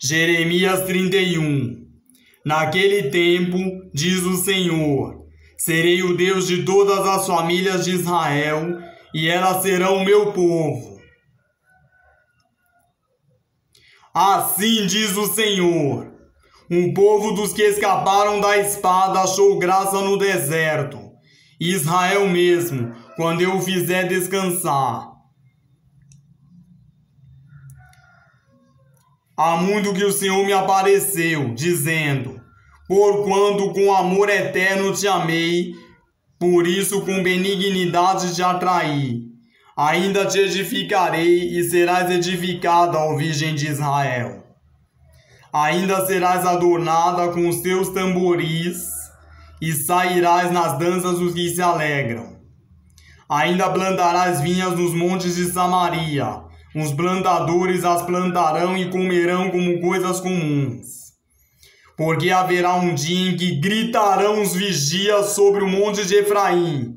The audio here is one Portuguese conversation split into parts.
Jeremias 31. Naquele tempo, diz o Senhor, serei o Deus de todas as famílias de Israel, e elas serão o meu povo. Assim diz o Senhor, o povo dos que escaparam da espada achou graça no deserto, Israel mesmo, quando eu o fizer descansar. Há muito que o Senhor me apareceu, dizendo, porquanto com amor eterno te amei, por isso com benignidade te atraí. Ainda te edificarei e serás edificada, ó Virgem de Israel. Ainda serás adornada com os teus tamboris e sairás nas danças dos que se alegram. Ainda plantarás vinhas nos montes de Samaria. Os plantadores as plantarão e comerão como coisas comuns. Porque haverá um dia em que gritarão os vigias sobre o monte de Efraim.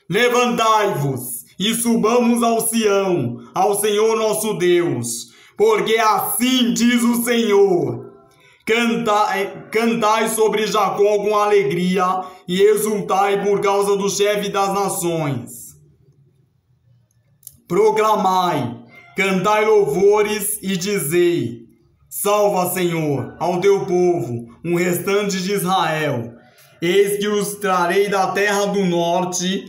Levantai-vos e subamos ao Sião, ao Senhor nosso Deus. Porque assim diz o Senhor. Cantai sobre Jacó com alegria e exultai por causa do chefe das nações. Proclamai, cantai louvores e dizei, salva, Senhor, ao teu povo, o restante de Israel. Eis que os trarei da terra do norte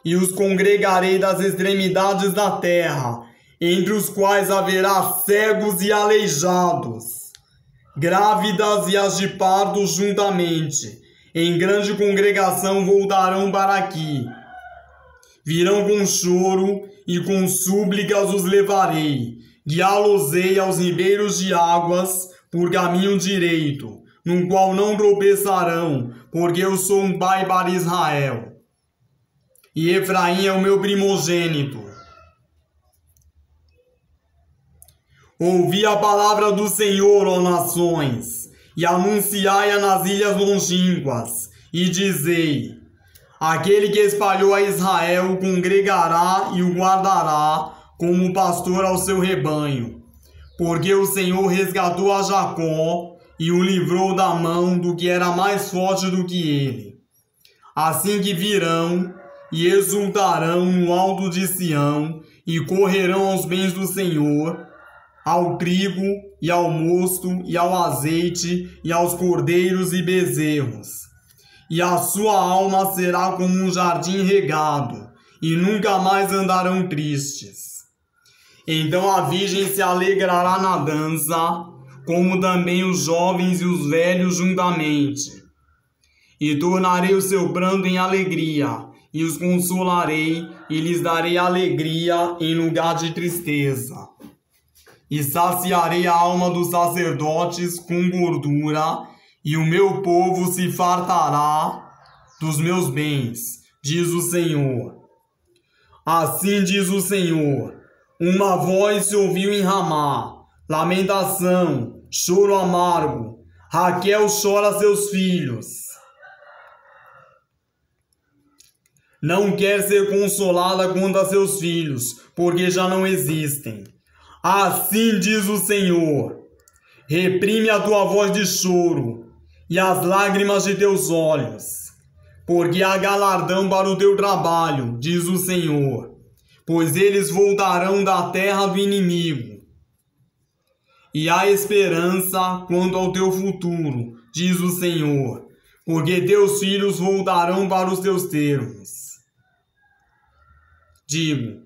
e os congregarei das extremidades da terra, entre os quais haverá cegos e aleijados, grávidas e as de parto juntamente. Em grande congregação voltarão para aqui. Virão com choro e com súplicas os levarei. Guiá-los-ei aos ribeiros de águas por caminho direito, no qual não tropeçarão, porque eu sou um pai para Israel. E Efraim é o meu primogênito. Ouvi a palavra do Senhor, ó nações, e anunciai-a nas ilhas longínquas, e dizei, aquele que espalhou a Israel o congregará e o guardará como pastor ao seu rebanho. Porque o Senhor resgatou a Jacó e o livrou da mão do que era mais forte do que ele. Assim que virão e exultarão no alto de Sião e correrão aos bens do Senhor, ao trigo e ao mosto e ao azeite e aos cordeiros e bezerros. E a sua alma será como um jardim regado, e nunca mais andarão tristes. Então a virgem se alegrará na dança, como também os jovens e os velhos juntamente. E tornarei o seu pranto em alegria, e os consolarei, e lhes darei alegria em lugar de tristeza. E saciarei a alma dos sacerdotes com gordura, e o meu povo se fartará dos meus bens, diz o Senhor. Assim diz o Senhor, uma voz se ouviu em Ramá, lamentação, choro amargo, Raquel chora seus filhos. Não quer ser consolada quanto a seus filhos, porque já não existem. Assim diz o Senhor, reprime a tua voz de choro e as lágrimas de teus olhos, porque há galardão para o teu trabalho, diz o Senhor, pois eles voltarão da terra do inimigo. E há esperança quanto ao teu futuro, diz o Senhor, porque teus filhos voltarão para os teus termos.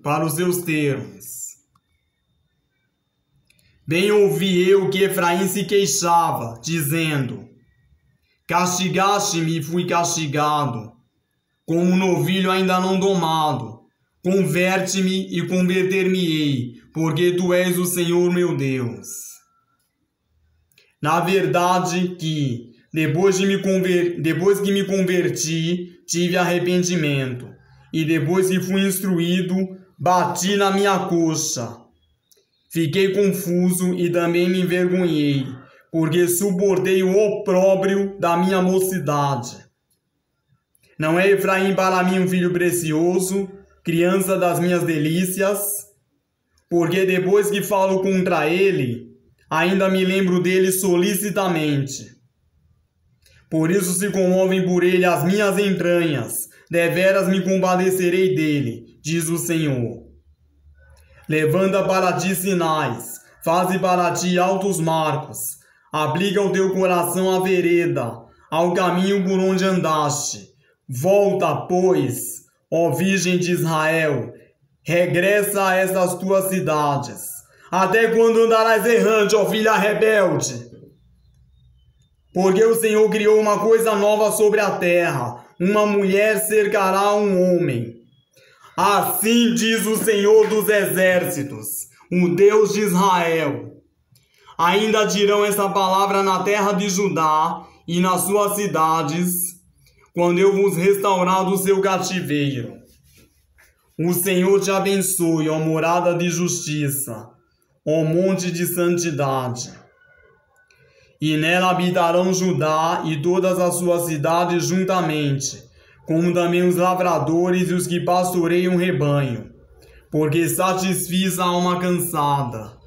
Para os seus termos. Bem ouvi eu que Efraim se queixava, dizendo, castigaste-me e fui castigado, como um novilho ainda não domado. Converte-me e converter-me-ei, porque tu és o Senhor meu Deus. Na verdade que, depois que me converti, tive arrependimento, e depois que fui instruído, bati na minha coxa. Fiquei confuso e também me envergonhei, porque suportei o opróbrio da minha mocidade. Não é Efraim para mim um filho precioso, criança das minhas delícias? Porque depois que falo contra ele, ainda me lembro dele solicitamente. Por isso se comovem por ele as minhas entranhas, deveras me compadecerei dele, diz o Senhor. Levanta para ti sinais, faze para ti altos marcos, aplica o teu coração à vereda, ao caminho por onde andaste. Volta, pois, ó Virgem de Israel, regressa a estas tuas cidades. Até quando andarás errante, ó filha rebelde? Porque o Senhor criou uma coisa nova sobre a terra, uma mulher cercará um homem. Assim diz o Senhor dos exércitos, o Deus de Israel. Ainda dirão essa palavra na terra de Judá e nas suas cidades, quando eu vos restaurar do seu cativeiro. O Senhor te abençoe, ó morada de justiça, ó monte de santidade. E nela habitarão Judá e todas as suas cidades juntamente, como também os lavradores e os que pastoreiam rebanho, porque satisfiz a alma cansada,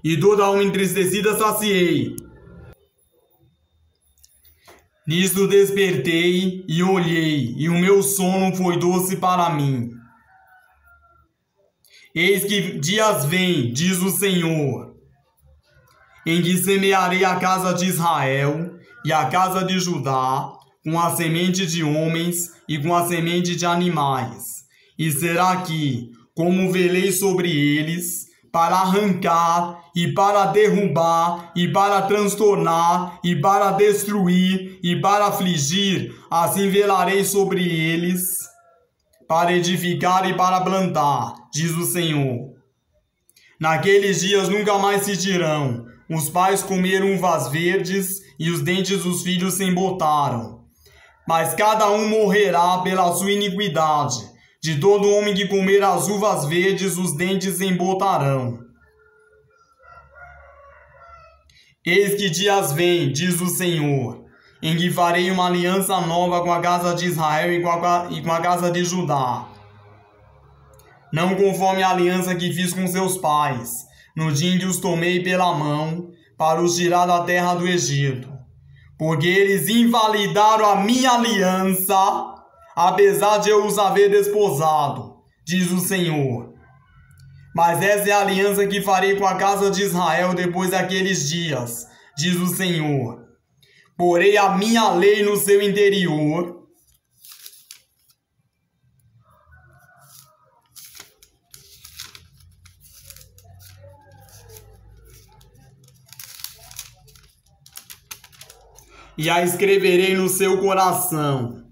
e toda alma entristecida saciei. Nisto despertei e olhei, e o meu sono foi doce para mim. Eis que dias vêm, diz o Senhor, em que semearei a casa de Israel e a casa de Judá com a semente de homens e com a semente de animais. E será que, como velei sobre eles, para arrancar e para derrubar e para transtornar e para destruir e para afligir, assim velarei sobre eles, para edificar e para plantar, diz o Senhor. Naqueles dias nunca mais se dirão: os pais comeram uvas verdes e os dentes dos filhos se embotaram. Mas cada um morrerá pela sua iniquidade. De todo homem que comer as uvas verdes, os dentes se embotarão. Eis que dias vêm, diz o Senhor, em que farei uma aliança nova com a casa de Israel e com a casa de Judá. Não conforme a aliança que fiz com seus pais, no dia em que os tomei pela mão, para os tirar da terra do Egito. Porque eles invalidaram a minha aliança, apesar de eu os haver desposado, diz o Senhor. Mas essa é a aliança que farei com a casa de Israel depois daqueles dias, diz o Senhor. Porei a minha lei no seu interior, e a escreverei no seu coração.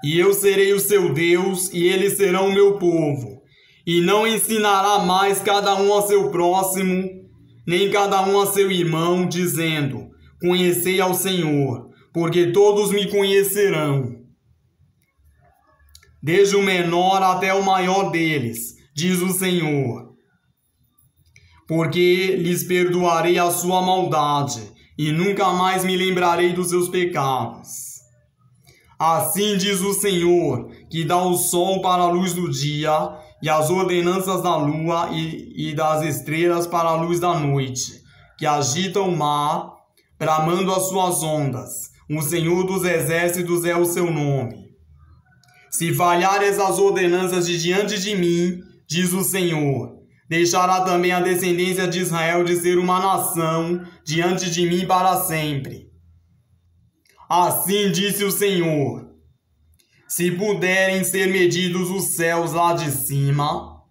E eu serei o seu Deus, e eles serão o meu povo. E não ensinará mais cada um ao seu próximo, nem cada um a seu irmão, dizendo: conhecei ao Senhor, porque todos me conhecerão, desde o menor até o maior deles, diz o Senhor. Porque lhes perdoarei a sua maldade, e nunca mais me lembrarei dos seus pecados. Assim diz o Senhor, que dá o sol para a luz do dia, e as ordenanças da lua e das estrelas para a luz da noite, que agita o mar, bramando as suas ondas. O Senhor dos exércitos é o seu nome. Se falhares as ordenanças de diante de mim, diz o Senhor, deixará também a descendência de Israel de ser uma nação diante de mim para sempre. Assim disse o Senhor: se puderem ser medidos os céus lá de cima,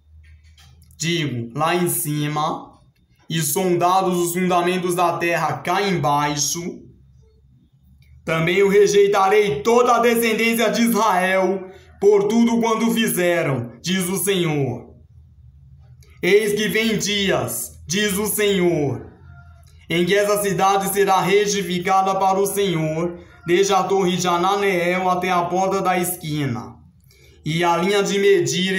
digo, lá em cima, e sondados os fundamentos da terra cá embaixo, também eu rejeitarei toda a descendência de Israel por tudo quanto fizeram, diz o Senhor. Eis que vem dias, diz o Senhor, em que essa cidade será reedificada para o Senhor, desde a torre de Ananeel até a porta da esquina, e a linha de medir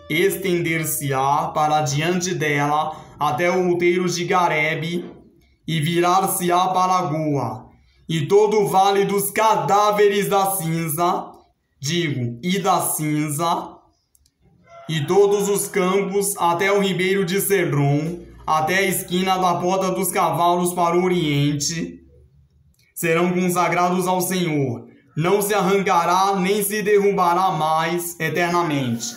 estender-se-á, para diante dela até o outeiro de Garebe, e virar-se-á para a Goa, e todo o vale dos cadáveres da cinza, e da cinza, e todos os campos até o ribeiro de Cedron, até a esquina da porta dos cavalos para o oriente, serão consagrados ao Senhor. Não se arrancará nem se derrubará mais eternamente.